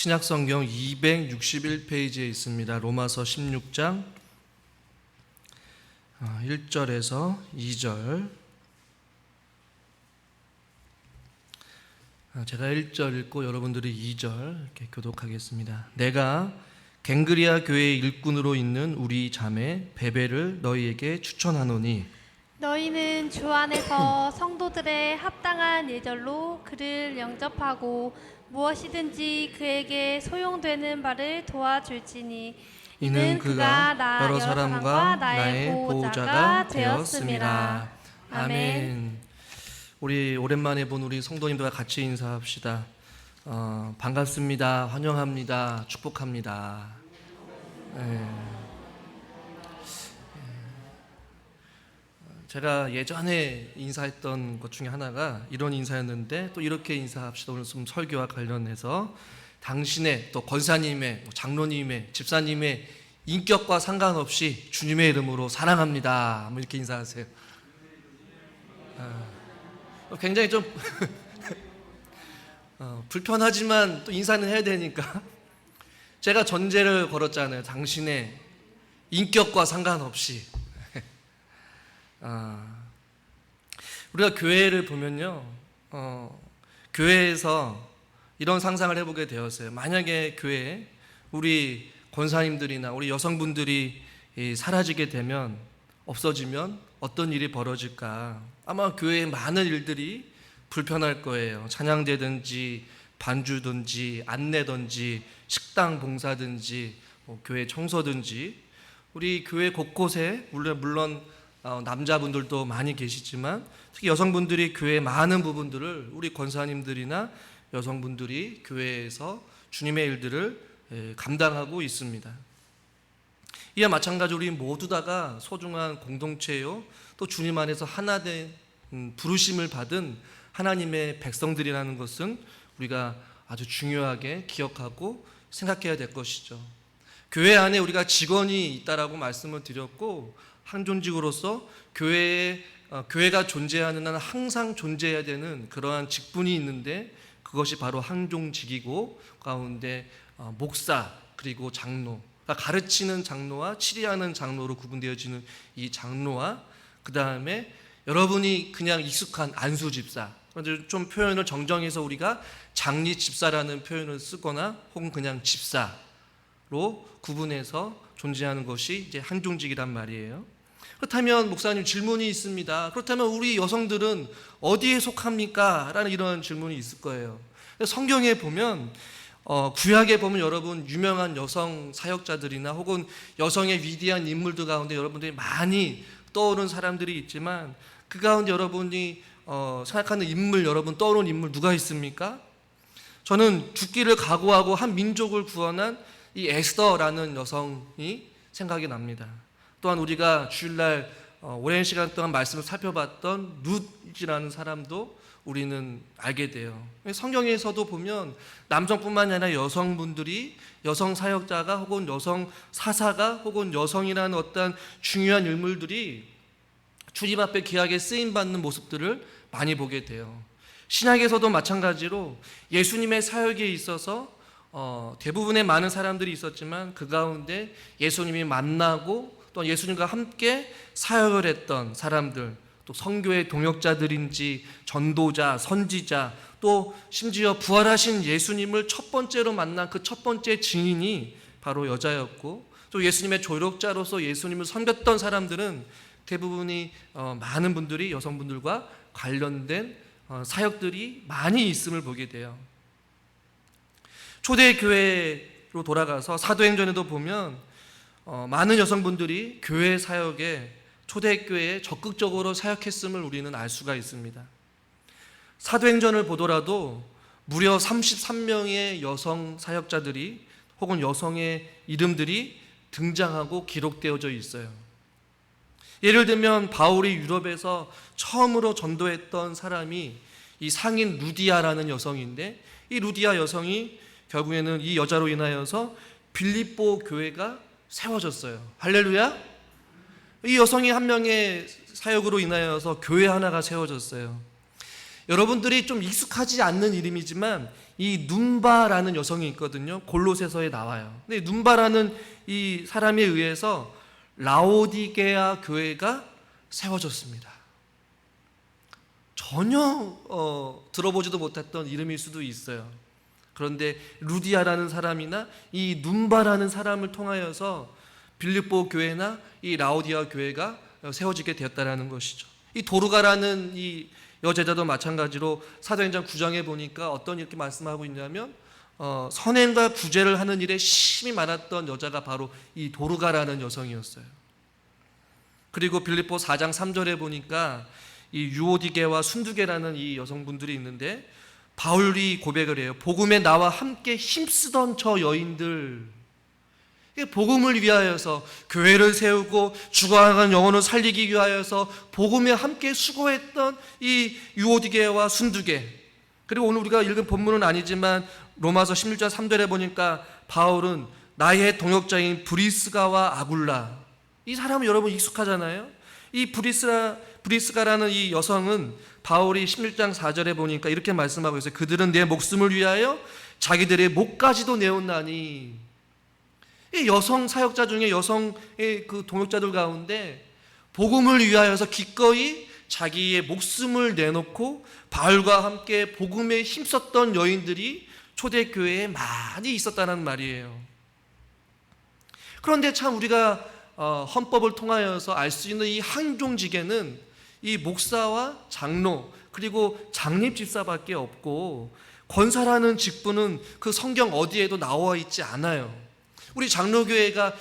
신약성경 261페이지에 있습니다. 로마서 16장 1절에서 2절. 제가 1절 읽고 여러분들이 2절 이렇게 교독하겠습니다. 내가 갱그리아 교회의 일꾼으로 있는 우리 자매 베베를 너희에게 추천하노니 너희는 주 안에서 성도들의 합당한 예절로 그를 영접하고 무엇이든지 그에게 소용되는 바를 도와줄지니 이는 그가 여러 사람과 나의 보호자가 되었음이라. 아멘. 우리 오랜만에 본 우리 성도님들과 같이 인사합시다. 반갑습니다. 환영합니다. 축복합니다. 제가 예전에 인사했던 것 중에 하나가 이런 인사였는데 또 이렇게 인사합시다. 오늘 좀 설교와 관련해서 당신의 또 권사님의 장로님의 집사님의 인격과 상관없이 주님의 이름으로 사랑합니다. 이렇게 인사하세요. 굉장히 좀 불편하지만 또 인사는 해야 되니까 제가 전제를 걸었잖아요. 당신의 인격과 상관없이. 우리가 교회를 보면요, 교회에서 이런 상상을 해보게 되었어요. 만약에 교회에 우리 권사님들이나 우리 여성분들이 사라지게 되면, 없어지면 어떤 일이 벌어질까? 아마 교회의 많은 일들이 불편할 거예요. 찬양대든지 반주든지 안내든지 식당 봉사든지 교회 청소든지. 우리 교회 곳곳에 물론 남자분들도 많이 계시지만 특히 여성분들이 교회의 많은 부분들을 우리 권사님들이나 여성분들이 교회에서 주님의 일들을 감당하고 있습니다. 이와 마찬가지로 우리 모두 다가 소중한 공동체요, 또 주님 안에서 하나 된 부르심을 받은 하나님의 백성들이라는 것은 우리가 아주 중요하게 기억하고 생각해야 될 것이죠. 교회 안에 우리가 직원이 있다라고 말씀을 드렸고, 항존직으로서 교회가 존재하는 한 항상 존재해야 되는 그러한 직분이 있는데, 그것이 바로 항존직이고, 가운데 목사 그리고 장로, 가르치는 장로와 치리하는 장로로 구분되어지는 이 장로와, 그 다음에 여러분이 그냥 익숙한 안수 집사, 좀 표현을 정정해서 우리가 장리 집사라는 표현을 쓰거나 혹은 그냥 집사로 구분해서 존재하는 것이 이제 항존직이란 말이에요. 그렇다면 목사님, 질문이 있습니다. 그렇다면 우리 여성들은 어디에 속합니까? 라는 이런 질문이 있을 거예요. 성경에 보면 구약에 보면 여러분 유명한 여성 사역자들이나 혹은 여성의 위대한 인물들 가운데 여러분들이 많이 떠오르는 사람들이 있지만, 그 가운데 여러분이 생각하는 인물, 여러분 떠오르는 인물 누가 있습니까? 저는 죽기를 각오하고 한 민족을 구원한 이 에스더라는 여성이 생각이 납니다. 또한 우리가 주일날 오랜 시간 동안 말씀을 살펴봤던 룻이라는 사람도 우리는 알게 돼요. 성경에서도 보면 남성뿐만 아니라 여성분들이, 여성 사역자가 혹은 여성 사사가 혹은 여성이라는 어떤 중요한 인물들이 주님 앞에 귀하게 쓰임받는 모습들을 많이 보게 돼요. 신약에서도 마찬가지로 예수님의 사역에 있어서 대부분의 많은 사람들이 있었지만, 그 가운데 예수님이 만나고 또 예수님과 함께 사역을 했던 사람들, 또 선교의 동역자들인지 전도자, 선지자, 또 심지어 부활하신 예수님을 첫 번째로 만난 그 첫 번째 증인이 바로 여자였고, 또 예수님의 조력자로서 예수님을 섬겼던 사람들은 대부분이 많은 분들이 여성분들과 관련된 사역들이 많이 있음을 보게 돼요. 초대교회로 돌아가서 사도행전에도 보면 많은 여성분들이 교회 사역에, 초대교회에 적극적으로 사역했음을 우리는 알 수가 있습니다. 사도행전을 보더라도 무려 33명의 여성 사역자들이 혹은 여성의 이름들이 등장하고 기록되어져 있어요. 예를 들면 바울이 유럽에서 처음으로 전도했던 사람이 이 상인 루디아라는 여성인데, 이 루디아 여성이 결국에는 이 여자로 인하여서 빌립보 교회가 세워졌어요. 할렐루야. 이 여성이 한 명의 사역으로 인하여서 교회 하나가 세워졌어요. 여러분들이 좀 익숙하지 않는 이름이지만 이 눈바라는 여성이 있거든요. 골로새서에 나와요. 근데 눈바라는 이 사람에 의해서 라오디게아 교회가 세워졌습니다. 전혀 들어보지도 못했던 이름일 수도 있어요. 그런데 루디아라는 사람이나 이 눈바라는 사람을 통하여서 빌립보 교회나 이 라오디아 교회가 세워지게 되었다라는 것이죠. 이 도르가라는 이 여제자도 마찬가지로 사도행전 9장에 보니까 어떤 이렇게 말씀하고 있냐면 선행과 구제를 하는 일에 심히 많았던 여자가 바로 이 도르가라는 여성이었어요. 그리고 빌립보 4장 3절에 보니까 이 유오디게와 순두게라는 이 여성분들이 있는데 바울이 고백을 해요. 복음에 나와 함께 힘쓰던 저 여인들, 복음을 위하여서 교회를 세우고 죽어가는 영혼을 살리기 위하여서 복음에 함께 수고했던 이 유오디게와 순두게, 그리고 오늘 우리가 읽은 본문은 아니지만 로마서 16장 3절에 보니까 바울은 나의 동역자인 브리스가와 아굴라, 이 사람은 여러분 익숙하잖아요. 이 브리스가라는 이 여성은 바울이 16장 4절에 보니까 이렇게 말씀하고 있어요. 그들은 내 목숨을 위하여 자기들의 목까지도 내었나니. 이 여성 사역자 중에 여성의 그 동역자들 가운데 복음을 위하여서 기꺼이 자기의 목숨을 내놓고 바울과 함께 복음에 힘썼던 여인들이 초대교회에 많이 있었다는 말이에요. 그런데 참 우리가 헌법을 통하여서 알 수 있는 이 항종직에는 이 목사와 장로 그리고 장립집사밖에 없고 권사라는 직분은 그 성경 어디에도 나와 있지 않아요. 우리 장로교회가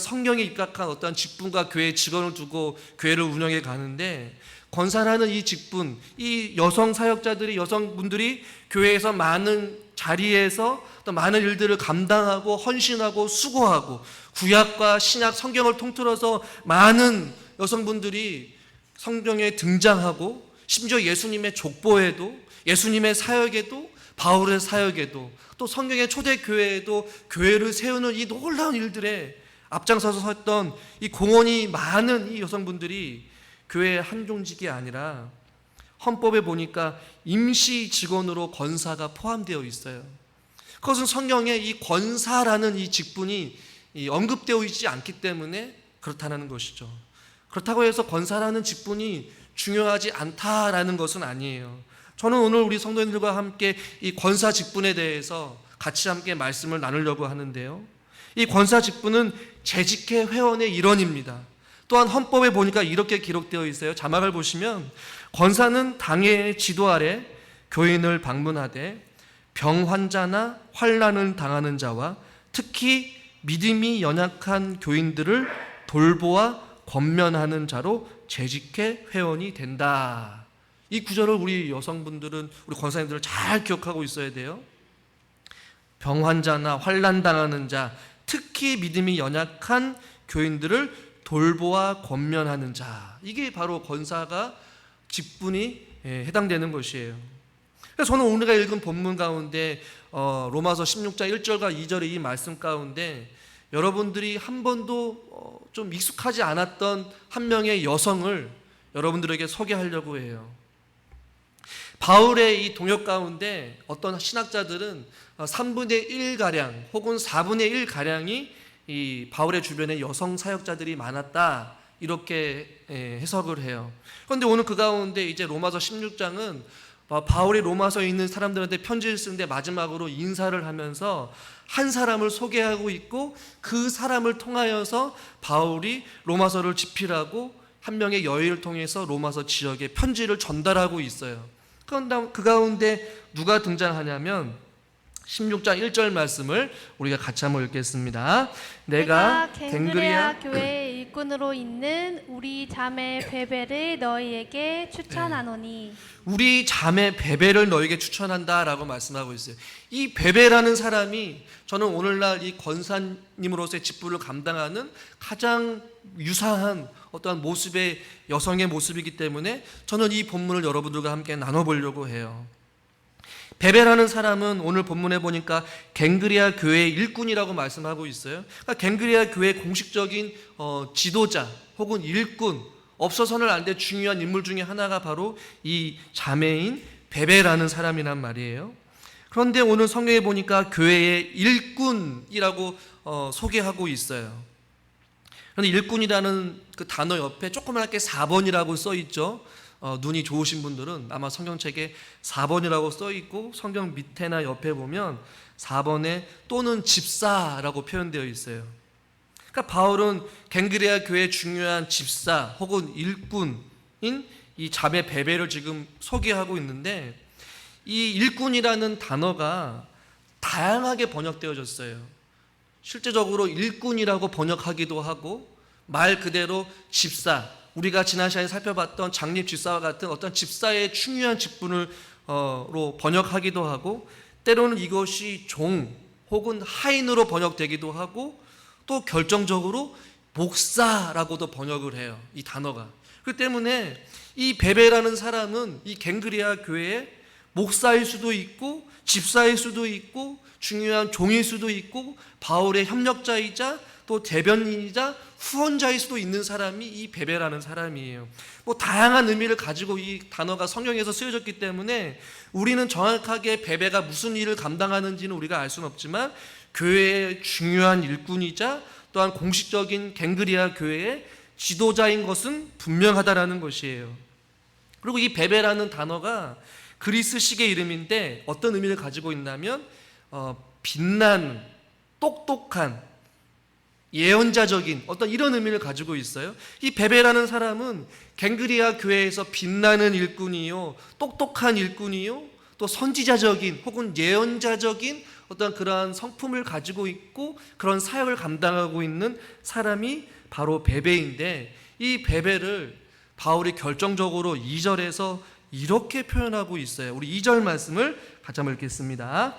성경에 입각한 어떤 직분과 교회 직원을 두고 교회를 운영해 가는데 권사라는 이 직분, 이 여성 사역자들이, 여성분들이 교회에서 많은 자리에서 또 많은 일들을 감당하고 헌신하고 수고하고 구약과 신약 성경을 통틀어서 많은 여성분들이 성경에 등장하고 심지어 예수님의 족보에도, 예수님의 사역에도, 바울의 사역에도, 또 성경의 초대교회에도 교회를 세우는 이 놀라운 일들에 앞장서서 섰던 이 공헌이 많은 이 여성분들이 교회의 한종직이 아니라 헌법에 보니까 임시 직원으로 권사가 포함되어 있어요. 그것은 성경에 이 권사라는 이 직분이 언급되어 있지 않기 때문에 그렇다는 것이죠. 그렇다고 해서 권사라는 직분이 중요하지 않다라는 것은 아니에요. 저는 오늘 우리 성도님들과 함께 이 권사 직분에 대해서 같이 함께 말씀을 나누려고 하는데요. 이 권사 직분은 재직회 회원의 일원입니다. 또한 헌법에 보니까 이렇게 기록되어 있어요. 자막을 보시면 권사는 당의 지도 아래 교인을 방문하되 병 환자나 환난을 당하는 자와 특히 믿음이 연약한 교인들을 돌보아 권면하는 자로 재직회 회원이 된다. 이 구절을 우리 여성분들은, 우리 권사님들은 잘 기억하고 있어야 돼요. 병 환자나 환난 당하는 자, 특히 믿음이 연약한 교인들을 돌보아 권면하는 자, 이게 바로 권사가 직분이 해당되는 것이에요. 그래서 저는 오늘 읽은 본문 가운데 로마서 16장 1절과 2절의 이 말씀 가운데 여러분들이 한 번도 좀 익숙하지 않았던 한 명의 여성을 여러분들에게 소개하려고 해요. 바울의 이 동역 가운데 어떤 신학자들은 3분의 1가량 혹은 4분의 1가량이 이 바울의 주변에 여성 사역자들이 많았다, 이렇게 해석을 해요. 그런데 오늘 그 가운데 이제 로마서 16장은 바울이 로마서에 있는 사람들한테 편지를 쓰는데 마지막으로 인사를 하면서 한 사람을 소개하고 있고 그 사람을 통하여서 바울이 로마서를 집필하고 한 명의 여인을 통해서 로마서 지역에 편지를 전달하고 있어요. 그 가운데 누가 등장하냐면 16장 1절 말씀을 우리가 같이 한번 읽겠습니다. 내가 갱그레아 교회의 일꾼으로 있는 우리 자매 베베를 너희에게 추천하노니. 우리 자매 베베를 너에게 추천한다라고 말씀하고 있어요. 이 베베라는 사람이 저는 오늘날 이 권사님으로서의 직분을 감당하는 가장 유사한 어떠한 모습의 여성의 모습이기 때문에 저는 이 본문을 여러분들과 함께 나눠보려고 해요. 베베라는 사람은 오늘 본문에 보니까 갱그레아 교회의 일꾼이라고 말씀하고 있어요. 그러니까 갱그레아 교회의 공식적인 지도자 혹은 일꾼, 없어서는 안 될 중요한 인물 중에 하나가 바로 이 자매인 베베라는 사람이란 말이에요. 그런데 오늘 성경에 보니까 교회의 일꾼이라고 소개하고 있어요. 그런데 일꾼이라는 그 단어 옆에 조그맣게 4번이라고 써 있죠. 눈이 좋으신 분들은 아마 성경책에 4번이라고 써 있고, 성경 밑에나 옆에 보면 4번에 또는 집사라고 표현되어 있어요. 그러니까 바울은 갱그레아 교회의 중요한 집사 혹은 일꾼인 이 자매 베베를 지금 소개하고 있는데, 이 일꾼이라는 단어가 다양하게 번역되어졌어요. 실제적으로 일꾼이라고 번역하기도 하고, 말 그대로 집사, 우리가 지난 시간에 살펴봤던 장립 집사와 같은 어떤 집사의 중요한 직분으로 번역하기도 하고, 때로는 이것이 종 혹은 하인으로 번역되기도 하고, 또 결정적으로 목사라고도 번역을 해요, 이 단어가. 그렇기 때문에 이 베베라는 사람은 이 갱그레아 교회의 목사일 수도 있고 집사일 수도 있고 중요한 종일 수도 있고 바울의 협력자이자 또 대변인이자 후원자일 수도 있는 사람이 이 베베라는 사람이에요. 다양한 의미를 가지고 이 단어가 성경에서 쓰여졌기 때문에 우리는 정확하게 베베가 무슨 일을 감당하는지는 우리가 알 수는 없지만, 교회의 중요한 일꾼이자 또한 공식적인 갱그레아 교회의 지도자인 것은 분명하다라는 것이에요. 그리고 이 베베라는 단어가 그리스식의 이름인데 어떤 의미를 가지고 있냐면 빛나는, 똑똑한, 예언자적인 어떤 이런 의미를 가지고 있어요. 이 베베라는 사람은 갱그레아 교회에서 빛나는 일꾼이요, 똑똑한 일꾼이요, 또 선지자적인 혹은 예언자적인 어떤 그러한 성품을 가지고 있고 그런 사역을 감당하고 있는 사람이 바로 베베인데, 이 베베를 바울이 결정적으로 2절에서 이렇게 표현하고 있어요. 우리 2절 말씀을 같이 한번 읽겠습니다.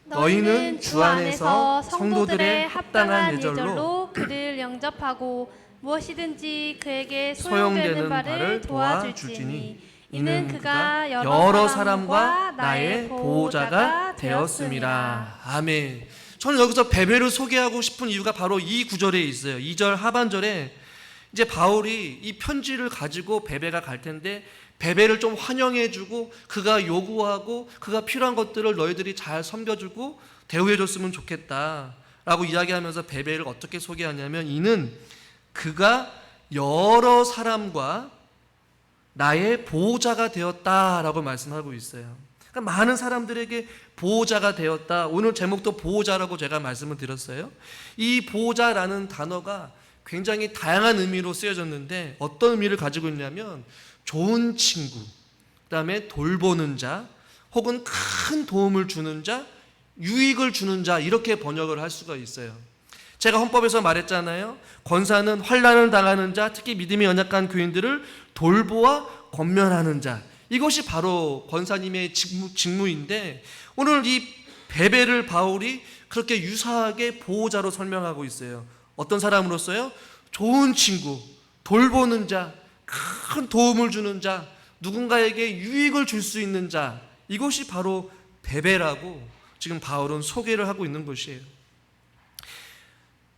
너희는 주 안에서 성도들의 합당한 예절로 그를 영접하고 무엇이든지 그에게 소용되는 바를 도와줄지니 이는 그가 여러 사람과 나의 보호자가 되었음이라. 아멘. 저는 여기서 베베를 소개하고 싶은 이유가 바로 이 구절에 있어요. 2절 하반절에 이제 바울이 이 편지를 가지고 베베가 갈 텐데, 베베를 좀 환영해주고 그가 요구하고 그가 필요한 것들을 너희들이 잘 섬겨주고 대우해줬으면 좋겠다라고 이야기하면서 베베를 어떻게 소개하냐면, 이는 그가 여러 사람과 나의 보호자가 되었다라고 말씀하고 있어요. 그러니까 많은 사람들에게 보호자가 되었다. 오늘 제목도 보호자라고 제가 말씀을 드렸어요. 이 보호자라는 단어가 굉장히 다양한 의미로 쓰여졌는데, 어떤 의미를 가지고 있냐면 좋은 친구, 그 다음에 돌보는 자, 혹은 큰 도움을 주는 자, 유익을 주는 자, 이렇게 번역을 할 수가 있어요. 제가 헌법에서 말했잖아요. 권사는 환난을 당하는 자, 특히 믿음이 연약한 교인들을 돌보아 권면하는 자, 이것이 바로 권사님의 직무인데, 오늘 이 베베를 바울이 그렇게 유사하게 보호자로 설명하고 있어요. 어떤 사람으로서요? 좋은 친구, 돌보는 자, 큰 도움을 주는 자, 누군가에게 유익을 줄 수 있는 자, 이것이 바로 베베라고 지금 바울은 소개를 하고 있는 것이에요.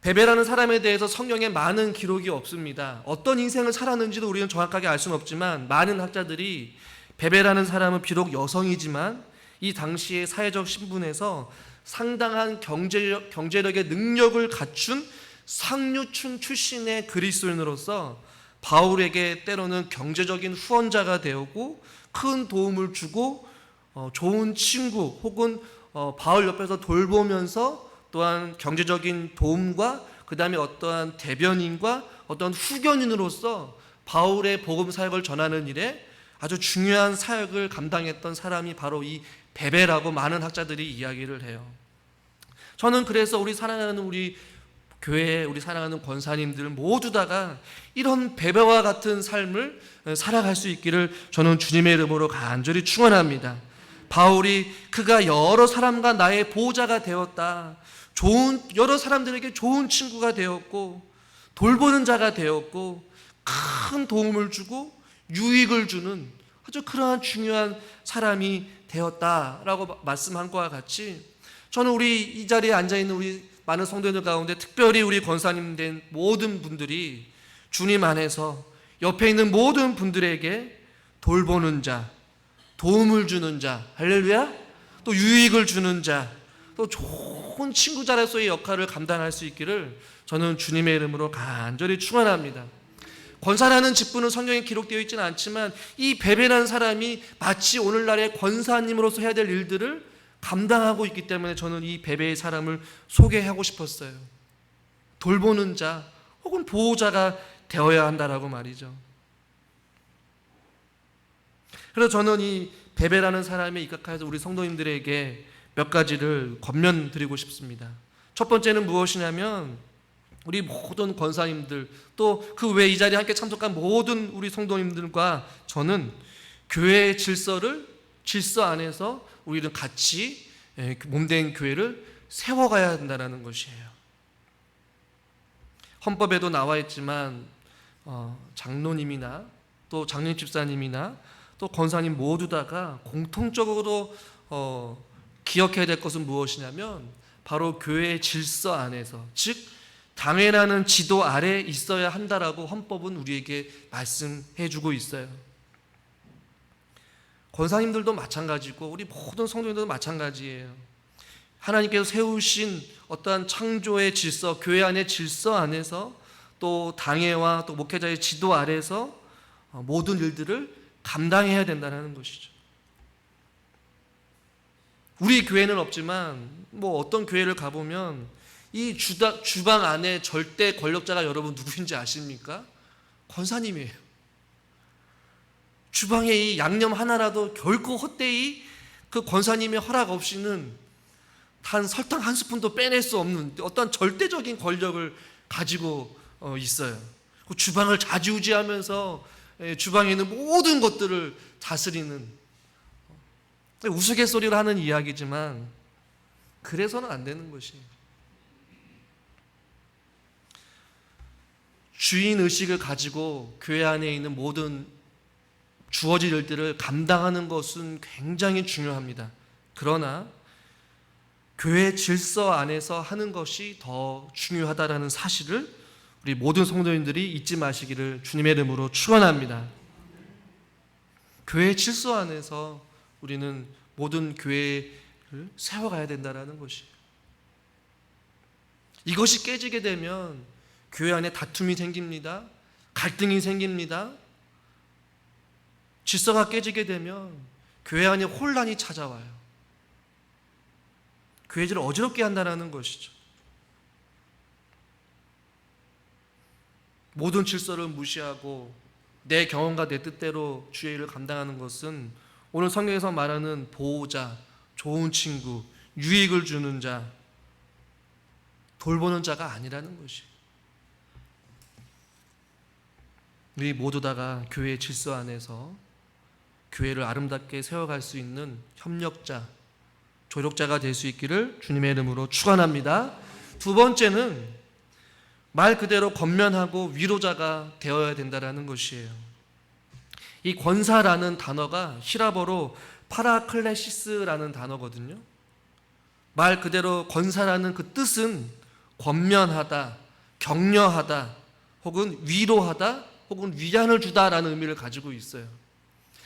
베베라는 사람에 대해서 성경에 많은 기록이 없습니다. 어떤 인생을 살았는지도 우리는 정확하게 알 수는 없지만, 많은 학자들이 베베라는 사람은 비록 여성이지만 이 당시의 사회적 신분에서 상당한 경제력의 능력을 갖춘 상류층 출신의 그리스도인으로서 바울에게 때로는 경제적인 후원자가 되었고 큰 도움을 주고 좋은 친구 혹은 바울 옆에서 돌보면서 또한 경제적인 도움과 그 다음에 어떠한 대변인과 어떤 후견인으로서 바울의 복음 사역을 전하는 일에 아주 중요한 사역을 감당했던 사람이 바로 이 베베라고 많은 학자들이 이야기를 해요. 저는 그래서 우리 사랑하는 우리 교회, 우리 사랑하는 권사님들 모두 다가 이런 베베와 같은 삶을 살아갈 수 있기를 저는 주님의 이름으로 간절히 축원합니다. 바울이 그가 여러 사람과 나의 보호자가 되었다, 여러 사람들에게 좋은 친구가 되었고 돌보는 자가 되었고 큰 도움을 주고 유익을 주는 아주 그러한 중요한 사람이 되었다라고 말씀한 것과 같이, 저는 우리 이 자리에 앉아있는 우리 많은 성도들 가운데 특별히 우리 권사님 된 모든 분들이 주님 안에서 옆에 있는 모든 분들에게 돌보는 자, 도움을 주는 자, 할렐루야, 또 유익을 주는 자, 또 좋은 친구자로서의 역할을 감당할 수 있기를 저는 주님의 이름으로 간절히 축원합니다. 권사라는 직분은 성경에 기록되어 있지는 않지만 이 베베라는 사람이 마치 오늘날의 권사님으로서 해야 될 일들을 감당하고 있기 때문에 저는 이 베베의 사람을 소개하고 싶었어요. 돌보는 자 혹은 보호자가 되어야 한다라고 말이죠. 그래서 저는 이 베베라는 사람에 입각해서 우리 성도님들에게 몇 가지를 권면드리고 싶습니다. 첫 번째는 무엇이냐면 우리 모든 권사님들 또 그 외 이 자리에 함께 참석한 모든 우리 성도님들과 저는 교회의 질서 안에서 우리는 같이 몸된 교회를 세워가야 한다는 것이에요. 헌법에도 나와 있지만 장로님이나 또 장로님 집사님이나 또 권사님 모두 다가 공통적으로 기억해야 될 것은 무엇이냐면 바로 교회의 질서 안에서, 즉 당회라는 지도 아래 있어야 한다라고 헌법은 우리에게 말씀해 주고 있어요. 권사님들도 마찬가지고 우리 모든 성도님들도 마찬가지예요. 하나님께서 세우신 어떠한 창조의 질서, 교회 안의 질서 안에서 또 당회와 또 목회자의 지도 아래에서 모든 일들을 감당해야 된다는 것이죠. 우리 교회는 없지만 어떤 교회를 가보면 이 주방 안에 절대 권력자가 여러분 누구인지 아십니까? 권사님이에요. 주방에 이 양념 하나라도 결코 헛되이 그 권사님의 허락 없이는 단 설탕 한 스푼도 빼낼 수 없는 어떤 절대적인 권력을 가지고 있어요. 그 주방을 좌지우지하면서 주방에 있는 모든 것들을 다스리는, 우스갯소리로 하는 이야기지만 그래서는 안 되는 것이에요. 주인의식을 가지고 교회 안에 있는 모든 주어질 일들을 감당하는 것은 굉장히 중요합니다. 그러나 교회 질서 안에서 하는 것이 더 중요하다는 사실을 우리 모든 성도님들이 잊지 마시기를 주님의 이름으로 축원합니다. 교회 질서 안에서 우리는 모든 교회를 세워가야 된다는 것이에요. 이것이 깨지게 되면 교회 안에 다툼이 생깁니다. 갈등이 생깁니다. 질서가 깨지게 되면 교회 안에 혼란이 찾아와요. 교회를 어지럽게 한다는 것이죠. 모든 질서를 무시하고 내 경험과 내 뜻대로 주의 일을 감당하는 것은 오늘 성경에서 말하는 보호자, 좋은 친구, 유익을 주는 자, 돌보는 자가 아니라는 것이. 우리 모두 다가 교회의 질서 안에서 교회를 아름답게 세워갈 수 있는 협력자, 조력자가 될 수 있기를 주님의 이름으로 축원합니다. 두 번째는 말 그대로 권면하고 위로자가 되어야 된다는 것이에요. 이 권사라는 단어가 히라버로 파라클레시스라는 단어거든요. 말 그대로 권사라는 그 뜻은 권면하다, 격려하다, 혹은 위로하다, 혹은 위안을 주다라는 의미를 가지고 있어요.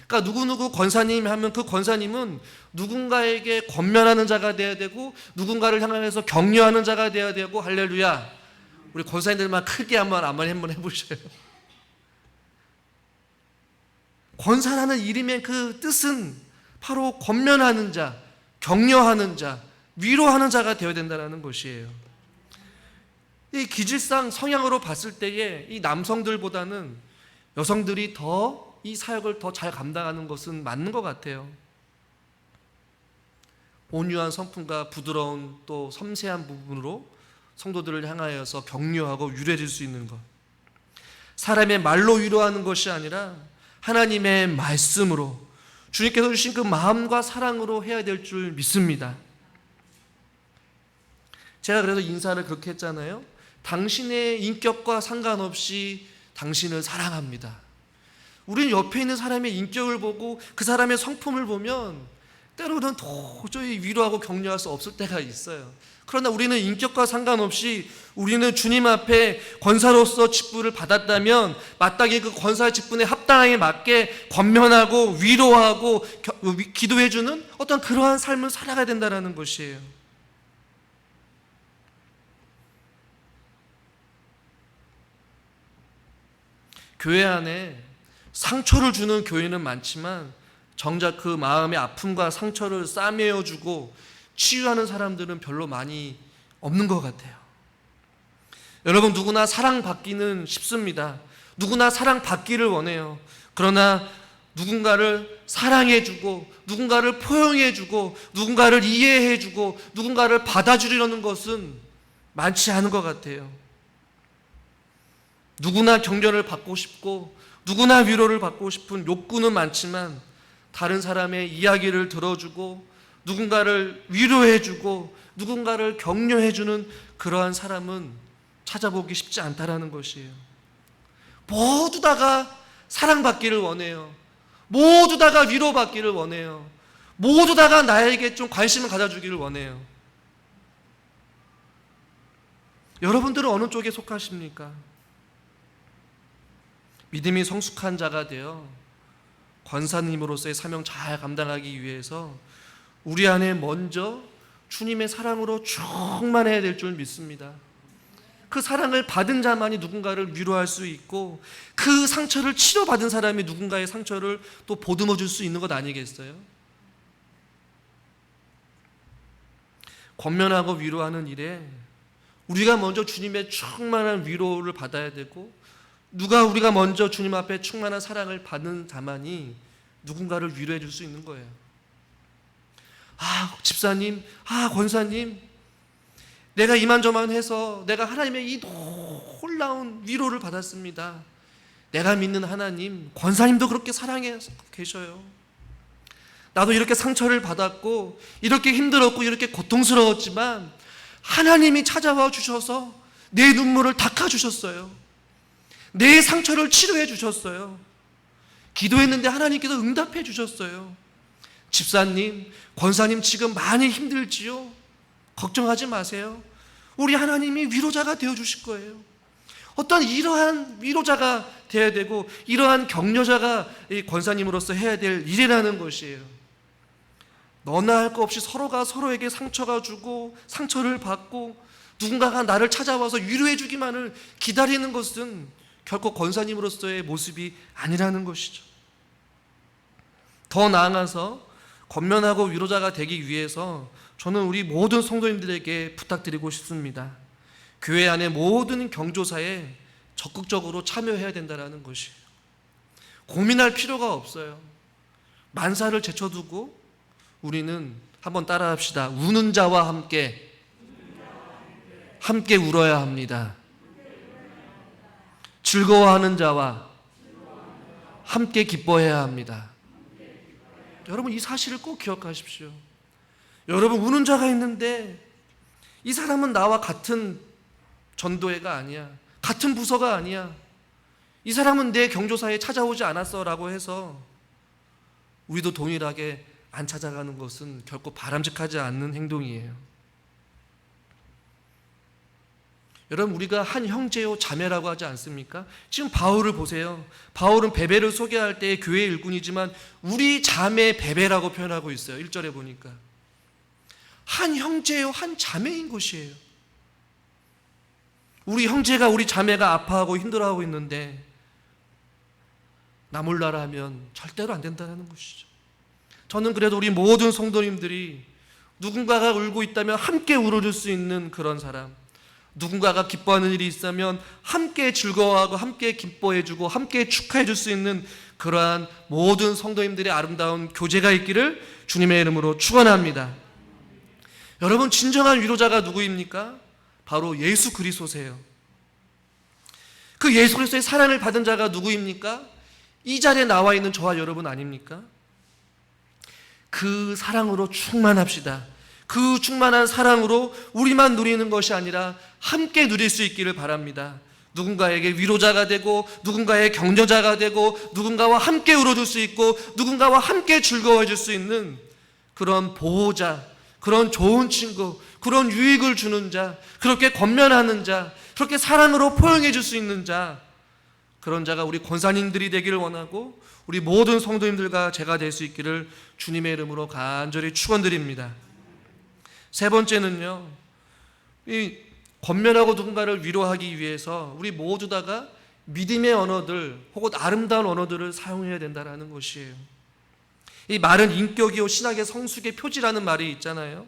그러니까 누구누구 권사님 하면 그 권사님은 누군가에게 권면하는 자가 되어야 되고 누군가를 향해서 격려하는 자가 되어야 되고, 할렐루야. 우리 권사님들만 크게 한번 해보셔요. 권사라는 이름의 그 뜻은 바로 권면하는 자, 격려하는 자, 위로하는 자가 되어야 된다는 것이에요. 이 기질상 성향으로 봤을 때에 이 남성들보다는 여성들이 더 이 사역을 더 잘 감당하는 것은 맞는 것 같아요. 온유한 성품과 부드러운 또 섬세한 부분으로 성도들을 향하여서 격려하고 위로해 줄 수 있는 것, 사람의 말로 위로하는 것이 아니라 하나님의 말씀으로, 주님께서 주신 그 마음과 사랑으로 해야 될 줄 믿습니다. 제가 그래서 인사를 그렇게 했잖아요. 당신의 인격과 상관없이 당신을 사랑합니다. 우리는 옆에 있는 사람의 인격을 보고 그 사람의 성품을 보면 때로는 도저히 위로하고 격려할 수 없을 때가 있어요. 그러나 우리는 인격과 상관없이 우리는 주님 앞에 권사로서 직분을 받았다면 마땅히 그 권사의 직분에 합당하게 맞게 권면하고 위로하고 기도해주는 어떤 그러한 삶을 살아가야 된다는 것이에요. 교회 안에 상처를 주는 교회는 많지만 정작 그 마음의 아픔과 상처를 싸매어주고 치유하는 사람들은 별로 많이 없는 것 같아요. 여러분, 누구나 사랑받기는 쉽습니다. 누구나 사랑받기를 원해요. 그러나 누군가를 사랑해주고 누군가를 포용해주고 누군가를 이해해주고 누군가를 받아주려는 것은 많지 않은 것 같아요. 누구나 격려를 받고 싶고 누구나 위로를 받고 싶은 욕구는 많지만 다른 사람의 이야기를 들어주고 누군가를 위로해주고 누군가를 격려해주는 그러한 사람은 찾아보기 쉽지 않다라는 것이에요. 모두 다가 사랑받기를 원해요. 모두 다가 위로받기를 원해요. 모두 다가 나에게 좀 관심을 가져주기를 원해요. 여러분들은 어느 쪽에 속하십니까? 믿음이 성숙한 자가 되어 권사님으로서의 사명 잘 감당하기 위해서 우리 안에 먼저 주님의 사랑으로 충만해야 될 줄 믿습니다. 그 사랑을 받은 자만이 누군가를 위로할 수 있고 그 상처를 치료받은 사람이 누군가의 상처를 또 보듬어 줄 수 있는 것 아니겠어요? 권면하고 위로하는 일에 우리가 먼저 주님의 충만한 위로를 받아야 되고 우리가 먼저 주님 앞에 충만한 사랑을 받는 자만이 누군가를 위로해 줄 수 있는 거예요. 집사님, 권사님, 내가 이만저만 해서 내가 하나님의 이 놀라운 위로를 받았습니다. 내가 믿는 하나님, 권사님도 그렇게 사랑해 계셔요. 나도 이렇게 상처를 받았고 이렇게 힘들었고 이렇게 고통스러웠지만 하나님이 찾아와 주셔서 내 눈물을 닦아주셨어요. 내 상처를 치료해 주셨어요. 기도했는데 하나님께서 응답해 주셨어요. 집사님, 권사님 지금 많이 힘들지요? 걱정하지 마세요. 우리 하나님이 위로자가 되어 주실 거예요. 어떤 이러한 위로자가 되어야 되고 이러한 격려자가 이 권사님으로서 해야 될 일이라는 것이에요. 너나 할 것 없이 서로가 서로에게 상처가 주고 상처를 받고 누군가가 나를 찾아와서 위로해 주기만을 기다리는 것은 결코 권사님으로서의 모습이 아니라는 것이죠. 더 나아가서 권면하고 위로자가 되기 위해서 저는 우리 모든 성도님들에게 부탁드리고 싶습니다. 교회 안의 모든 경조사에 적극적으로 참여해야 된다는 것이에요. 고민할 필요가 없어요. 만사를 제쳐두고 우리는 한번 따라합시다. 우는 자와 함께 울어야 합니다. 즐거워하는 자와 함께 기뻐해야 합니다. 여러분, 이 사실을 꼭 기억하십시오. 여러분, 우는 자가 있는데 이 사람은 나와 같은 전도회가 아니야, 같은 부서가 아니야, 이 사람은 내 경조사에 찾아오지 않았어 라고 해서 우리도 동일하게 안 찾아가는 것은 결코 바람직하지 않는 행동이에요. 여러분, 우리가 한 형제요 자매라고 하지 않습니까? 지금 바울을 보세요. 바울은 베베를 소개할 때 교회 일꾼이지만 우리 자매 베베라고 표현하고 있어요. 1절에 보니까 한 형제요 한 자매인 것이에요. 우리 형제가 우리 자매가 아파하고 힘들어하고 있는데 나 몰라라 하면 절대로 안 된다는 것이죠. 저는 그래도 우리 모든 성도님들이 누군가가 울고 있다면 함께 울어줄 수 있는 그런 사람, 누군가가 기뻐하는 일이 있으면 함께 즐거워하고 함께 기뻐해주고 함께 축하해줄 수 있는 그러한 모든 성도님들의 아름다운 교제가 있기를 주님의 이름으로 축원합니다. 여러분, 진정한 위로자가 누구입니까? 바로 예수 그리스도세요. 그 예수 그리스도의 사랑을 받은 자가 누구입니까? 이 자리에 나와 있는 저와 여러분 아닙니까? 그 사랑으로 충만합시다. 그 충만한 사랑으로 우리만 누리는 것이 아니라 함께 누릴 수 있기를 바랍니다. 누군가에게 위로자가 되고 누군가의 격려자가 되고 누군가와 함께 울어줄 수 있고 누군가와 함께 즐거워해줄 수 있는 그런 보호자, 그런 좋은 친구, 그런 유익을 주는 자, 그렇게 권면하는 자, 그렇게 사랑으로 포용해 줄 수 있는 자, 그런 자가 우리 권사님들이 되기를 원하고 우리 모든 성도님들과 제가 될 수 있기를 주님의 이름으로 간절히 축원드립니다. 세 번째는요, 이 권면하고 누군가를 위로하기 위해서 우리 모두 다가 믿음의 언어들 혹은 아름다운 언어들을 사용해야 된다는 것이에요. 이 말은 인격이요 신학의 성숙의 표지라는 말이 있잖아요.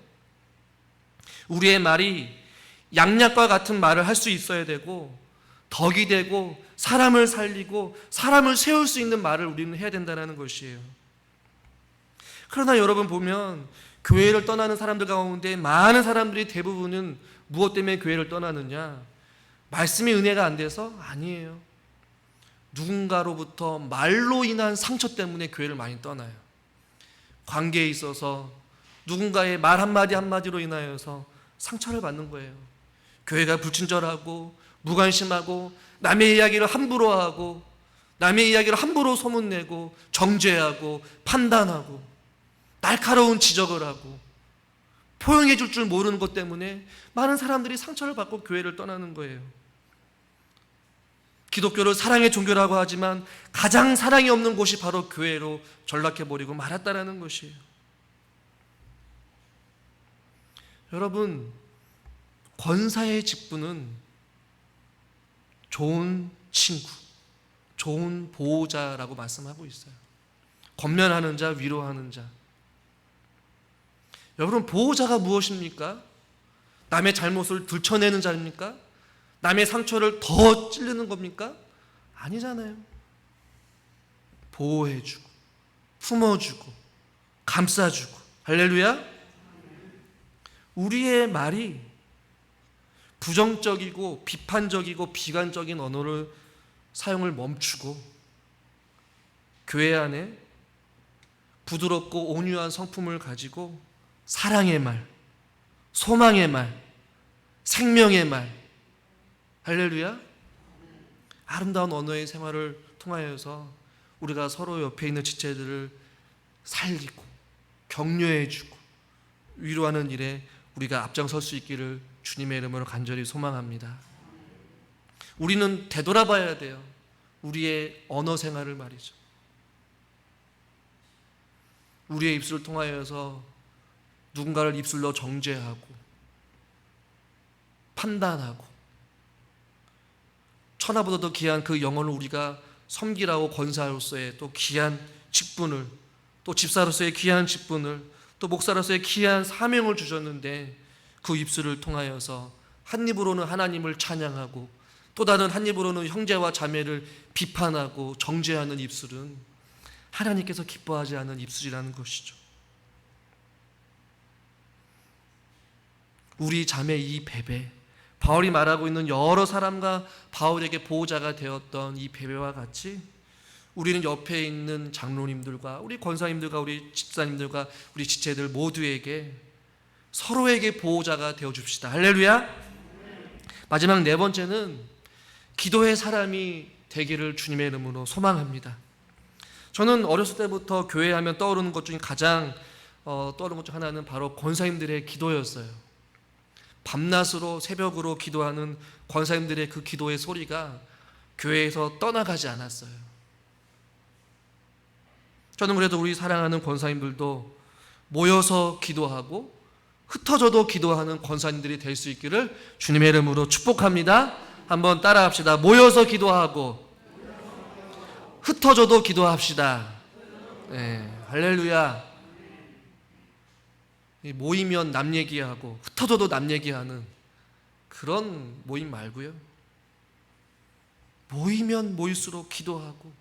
우리의 말이 양약과 같은 말을 할 수 있어야 되고, 덕이 되고 사람을 살리고 사람을 세울 수 있는 말을 우리는 해야 된다는 것이에요. 그러나 여러분 보면 교회를 떠나는 사람들 가운데 많은 사람들이 대부분은 무엇 때문에 교회를 떠나느냐? 말씀이 은혜가 안 돼서? 아니에요. 누군가로부터 말로 인한 상처 때문에 교회를 많이 떠나요. 관계에 있어서 누군가의 말 한마디 한마디로 인하여서 상처를 받는 거예요. 교회가 불친절하고 무관심하고 남의 이야기를 함부로 하고 남의 이야기를 함부로 소문내고 정죄하고 판단하고 날카로운 지적을 하고 포용해 줄 줄 모르는 것 때문에 많은 사람들이 상처를 받고 교회를 떠나는 거예요. 기독교를 사랑의 종교라고 하지만 가장 사랑이 없는 곳이 바로 교회로 전락해버리고 말았다라는 것이에요. 여러분, 권사의 직분은 좋은 친구, 좋은 보호자라고 말씀하고 있어요. 권면하는 자, 위로하는 자. 여러분, 보호자가 무엇입니까? 남의 잘못을 들춰내는 자입니까? 남의 상처를 더 찌르는 겁니까? 아니잖아요. 보호해주고 품어주고 감싸주고. 할렐루야. 우리의 말이 부정적이고 비판적이고 비관적인 언어를 사용을 멈추고 교회 안에 부드럽고 온유한 성품을 가지고 사랑의 말, 소망의 말, 생명의 말, 할렐루야, 아름다운 언어의 생활을 통하여서 우리가 서로 옆에 있는 지체들을 살리고 격려해주고 위로하는 일에 우리가 앞장설 수 있기를 주님의 이름으로 간절히 소망합니다. 우리는 되돌아봐야 돼요. 우리의 언어 생활을 말이죠. 우리의 입술을 통하여서 누군가를 입술로 정죄하고 판단하고 천하보다도 귀한 그 영혼을 우리가 섬기라고 권사로서의 또 귀한 직분을, 또 집사로서의 귀한 직분을, 또 목사로서의 귀한 사명을 주셨는데 그 입술을 통하여서 한 입으로는 하나님을 찬양하고 또 다른 한 입으로는 형제와 자매를 비판하고 정죄하는 입술은 하나님께서 기뻐하지 않는 입술이라는 것이죠. 우리 자매 이 베베, 바울이 말하고 있는 여러 사람과 바울에게 보호자가 되었던 이 베베와 같이 우리는 옆에 있는 장로님들과 우리 권사님들과 우리 집사님들과 우리 지체들 모두에게 서로에게 보호자가 되어 줍시다. 할렐루야. 마지막 네 번째는 기도의 사람이 되기를 주님의 이름으로 소망합니다. 저는 어렸을 때부터 교회 하면 떠오르는 것 중에 가장 떠오르는 것 중 하나는 바로 권사님들의 기도였어요. 밤낮으로 새벽으로 기도하는 권사님들의 그 기도의 소리가 교회에서 떠나가지 않았어요. 저는 그래도 우리 사랑하는 권사님들도 모여서 기도하고 흩어져도 기도하는 권사님들이 될 수 있기를 주님의 이름으로 축복합니다. 한번 따라합시다. 모여서 기도하고 흩어져도 기도합시다. 네, 할렐루야. 모이면 남 얘기하고 흩어져도 남 얘기하는 그런 모임 말고요. 모이면 모일수록 기도하고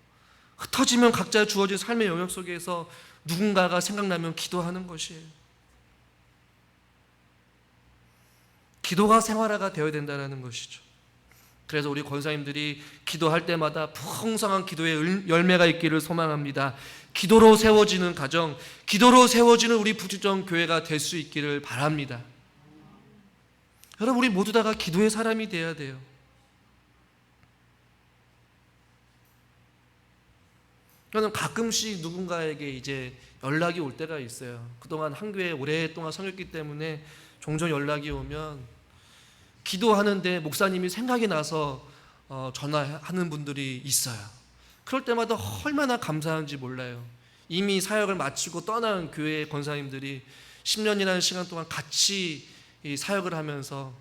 흩어지면 각자 주어진 삶의 영역 속에서 누군가가 생각나면 기도하는 것이에요. 기도가 생활화가 되어야 된다는 것이죠. 그래서 우리 권사님들이 기도할 때마다 풍성한 기도의 열매가 있기를 소망합니다. 기도로 세워지는 가정, 기도로 세워지는 우리 부주정 교회가 될 수 있기를 바랍니다. 여러분, 우리 모두 다가 기도의 사람이 되어야 돼요. 저는 가끔씩 누군가에게 이제 연락이 올 때가 있어요. 그동안 한 교회에 오랫동안 섬겼기 때문에 종종 연락이 오면 기도하는데 목사님이 생각이 나서 전화하는 분들이 있어요. 그럴 때마다 얼마나 감사한지 몰라요. 이미 사역을 마치고 떠난 교회 권사님들이 10년이라는 시간 동안 같이 이 사역을 하면서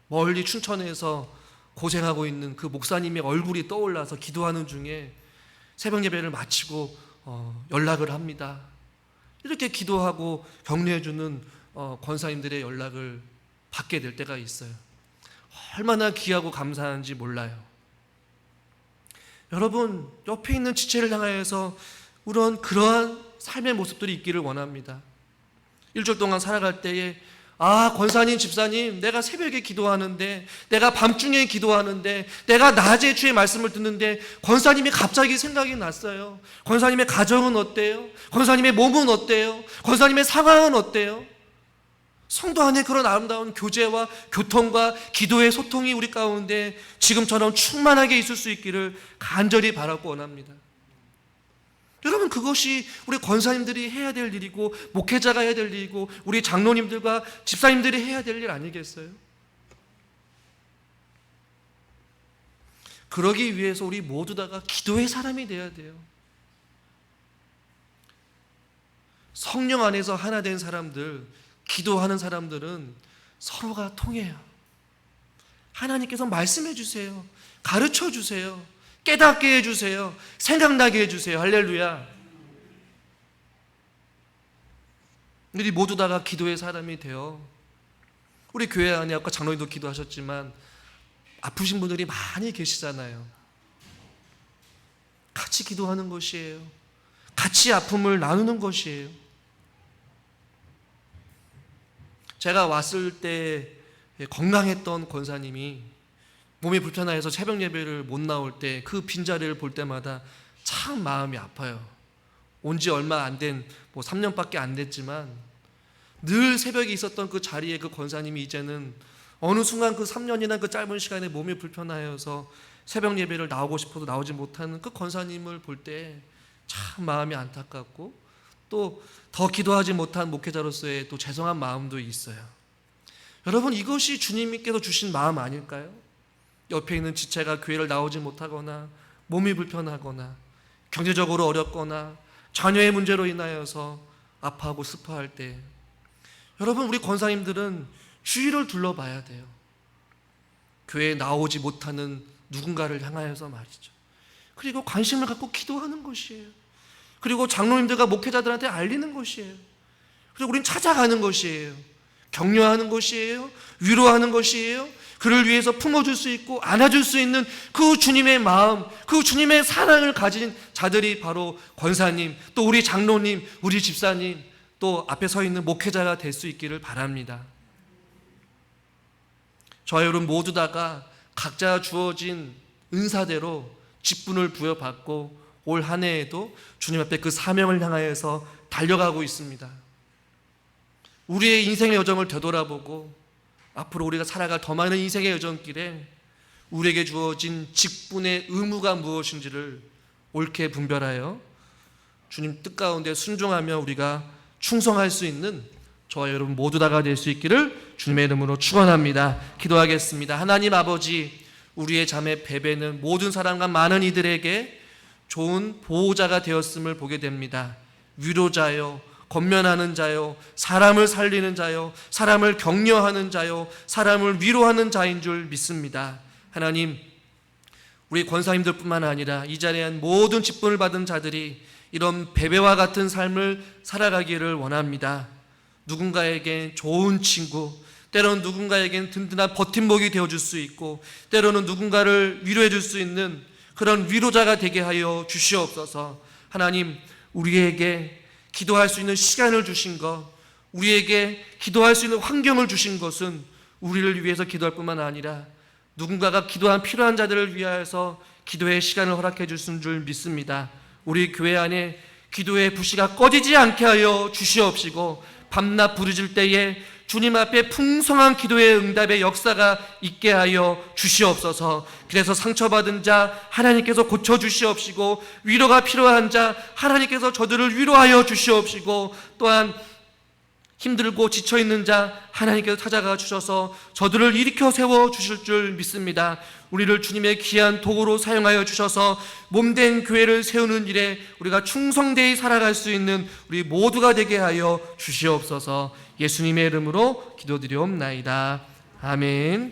멀리 춘천에서 고생하고 있는 그 목사님의 얼굴이 떠올라서 기도하는 중에 새벽 예배를 마치고 연락을 합니다. 이렇게 기도하고 격려해주는 권사님들의 연락을 받게 될 때가 있어요. 얼마나 귀하고 감사한지 몰라요. 여러분, 옆에 있는 지체를 향하여서 그러한 삶의 모습들이 있기를 원합니다. 일주일 동안 살아갈 때에 권사님, 집사님, 내가 새벽에 기도하는데, 내가 밤중에 기도하는데, 내가 낮에 주의 말씀을 듣는데 권사님이 갑자기 생각이 났어요. 권사님의 가정은 어때요? 권사님의 몸은 어때요? 권사님의 상황은 어때요? 성도 안에 그런 아름다운 교제와 교통과 기도의 소통이 우리 가운데 지금처럼 충만하게 있을 수 있기를 간절히 바라고 원합니다. 여러분, 그것이 우리 권사님들이 해야 될 일이고 목회자가 해야 될 일이고 우리 장로님들과 집사님들이 해야 될 일 아니겠어요? 그러기 위해서 우리 모두 다가 기도의 사람이 되어야 돼요. 성령 안에서 하나 된 사람들, 기도하는 사람들은 서로가 통해요. 하나님께서 말씀해 주세요. 가르쳐 주세요. 깨닫게 해주세요. 생각나게 해주세요. 할렐루야. 우리 모두 다가 기도의 사람이 되어 우리 교회 안에 아까 장로님도 기도하셨지만 아프신 분들이 많이 계시잖아요. 같이 기도하는 것이에요. 같이 아픔을 나누는 것이에요. 제가 왔을 때 건강했던 권사님이 몸이 불편해서 새벽 예배를 못 나올 때 그 빈자리를 볼 때마다 참 마음이 아파요. 온 지 얼마 안 된 3년밖에 안 됐지만 늘 새벽에 있었던 그 자리에 그 권사님이 이제는 어느 순간 그 3년이나 그 짧은 시간에 몸이 불편하여서 새벽 예배를 나오고 싶어도 나오지 못하는 그 권사님을 볼 때 참 마음이 안타깝고 또 더 기도하지 못한 목회자로서의 또 죄송한 마음도 있어요. 여러분, 이것이 주님께서 주신 마음 아닐까요? 옆에 있는 지체가 교회를 나오지 못하거나 몸이 불편하거나 경제적으로 어렵거나 자녀의 문제로 인하여서 아파하고 슬퍼할 때 여러분, 우리 권사님들은 주위를 둘러봐야 돼요. 교회에 나오지 못하는 누군가를 향하여서 말이죠. 그리고 관심을 갖고 기도하는 것이에요. 그리고 장로님들과 목회자들한테 알리는 것이에요. 그리고 우린 찾아가는 것이에요. 격려하는 것이에요. 위로하는 것이에요. 그를 위해서 품어줄 수 있고 안아줄 수 있는 그 주님의 마음, 그 주님의 사랑을 가진 자들이 바로 권사님, 또 우리 장로님, 우리 집사님, 또 앞에 서 있는 목회자가 될 수 있기를 바랍니다. 저와 여러분 모두 다가 각자 주어진 은사대로 직분을 부여받고 올 한 해에도 주님 앞에 그 사명을 향하여서 달려가고 있습니다. 우리의 인생의 여정을 되돌아보고 앞으로 우리가 살아갈 더 많은 인생의 여정길에 우리에게 주어진 직분의 의무가 무엇인지를 옳게 분별하여 주님 뜻 가운데 순종하며 우리가 충성할 수 있는 저와 여러분 모두 다가 될 수 있기를 주님의 이름으로 축원합니다. 기도하겠습니다. 하나님 아버지, 우리의 자매 베베는 모든 사람과 많은 이들에게 좋은 보호자가 되었음을 보게 됩니다. 위로자요, 권면하는 자요, 사람을 살리는 자요, 사람을 격려하는 자요, 사람을 위로하는 자인 줄 믿습니다. 하나님, 우리 권사님들뿐만 아니라 이 자리에 한 모든 직분을 받은 자들이 이런 베베와 같은 삶을 살아가기를 원합니다. 누군가에겐 좋은 친구, 때로는 누군가에겐 든든한 버팀목이 되어줄 수 있고 때로는 누군가를 위로해줄 수 있는 그런 위로자가 되게 하여 주시옵소서. 하나님, 우리에게 기도할 수 있는 시간을 주신 것, 우리에게 기도할 수 있는 환경을 주신 것은 우리를 위해서 기도할 뿐만 아니라 누군가가 기도한 필요한 자들을 위하여서 기도의 시간을 허락해 주신 줄 믿습니다. 우리 교회 안에 기도의 불씨가 꺼지지 않게 하여 주시옵시고 밤낮 부르짖을 때에 주님 앞에 풍성한 기도의 응답의 역사가 있게 하여 주시옵소서. 그래서 상처받은 자 하나님께서 고쳐주시옵시고, 위로가 필요한 자 하나님께서 저들을 위로하여 주시옵시고, 또한 힘들고 지쳐있는 자 하나님께서 찾아가 주셔서 저들을 일으켜 세워 주실 줄 믿습니다. 우리를 주님의 귀한 도구로 사용하여 주셔서 몸된 교회를 세우는 일에 우리가 충성되이 살아갈 수 있는 우리 모두가 되게 하여 주시옵소서. 예수님의 이름으로 기도드리옵나이다. 아멘.